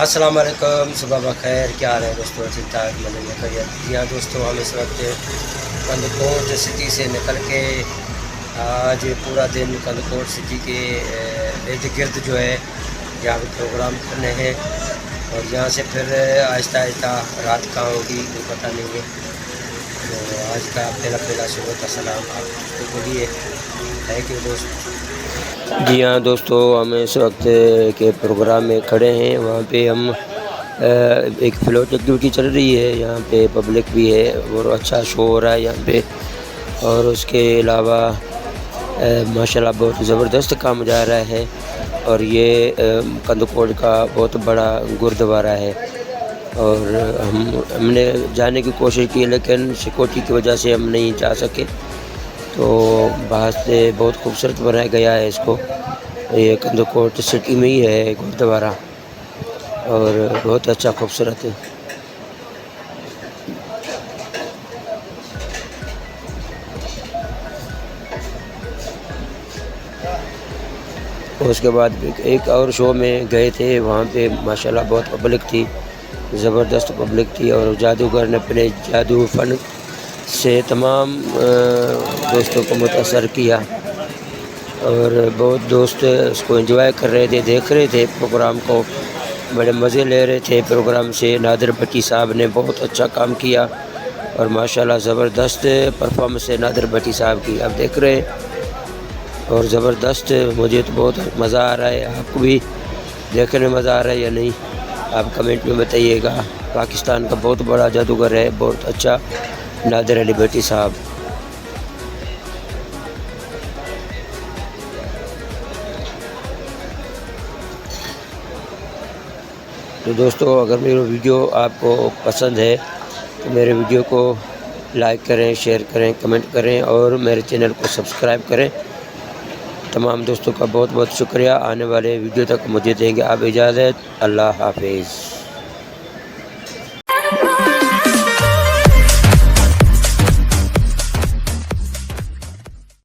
السلام علیکم، صبح بخیر، کیا حال ہے دوستوں؟ ٹھیک ٹھاک، مزے میں خیریت؟ جی ہاں دوستوں، ہم اس وقت کندکوٹ سٹی سے نکل کے آج پورا دن کندکوٹ سٹی کے ارد گرد جو ہے یہاں پہ پروگرام کرنے ہیں، اور یہاں سے پھر آہستہ آہستہ رات کہاں ہوگی کوئی پتہ نہیں ہے۔ تو آج کا پہلا صبح کا سلام آپ کو بولیے ہے کہ دوست؟ جی ہاں دوستو، ہم اس وقت کے پروگرام میں کھڑے ہیں، وہاں پہ ہم ایک فلوٹ ایکٹیویٹی چل رہی ہے، یہاں پہ پبلک بھی ہے اور اچھا شو ہو رہا ہے یہاں پہ، اور اس کے علاوہ ماشاءاللہ بہت زبردست کام جا رہا ہے، اور یہ کندکوٹ کا بہت بڑا گردوارہ ہے، اور ہم نے جانے کی کوشش کی لیکن سیکورٹی کی وجہ سے ہم نہیں جا سکے، تو باہر سے بہت خوبصورت بنایا گیا ہے اس کو۔ یہ کندکوٹ سٹی میں ہی ہے گردوارہ، اور بہت اچھا خوبصورت ہے۔ اس کے بعد ایک اور شو میں گئے تھے، وہاں پہ ماشاءاللہ بہت پبلک تھی، زبردست پبلک تھی، اور جادوگر نے اپنے جادو فن سے تمام دوستوں کو متاثر کیا، اور بہت دوست اس کو انجوائے کر رہے تھے، دیکھ رہے تھے پروگرام کو، بڑے مزے لے رہے تھے پروگرام سے۔ نادر بٹی صاحب نے بہت اچھا کام کیا، اور ماشاءاللہ زبردست پرفارمنس ہے نادر بٹی صاحب کی، آپ دیکھ رہے ہیں، اور زبردست، مجھے تو بہت مزہ آ رہا ہے۔ آپ کو بھی دیکھنے میں مزہ آ رہا ہے یا نہیں؟ آپ کمنٹ میں بتائیے گا۔ پاکستان کا بہت بڑا جادوگر ہے، بہت اچھا نادر علی بٹی صاحب۔ تو دوستو، اگر میرا ویڈیو آپ کو پسند ہے تو میرے ویڈیو کو لائک کریں، شیئر کریں، کمنٹ کریں، اور میرے چینل کو سبسکرائب کریں۔ تمام دوستوں کا بہت بہت شکریہ۔ آنے والے ویڈیو تک مجھے دیں گے آپ اجازت۔ اللہ حافظ۔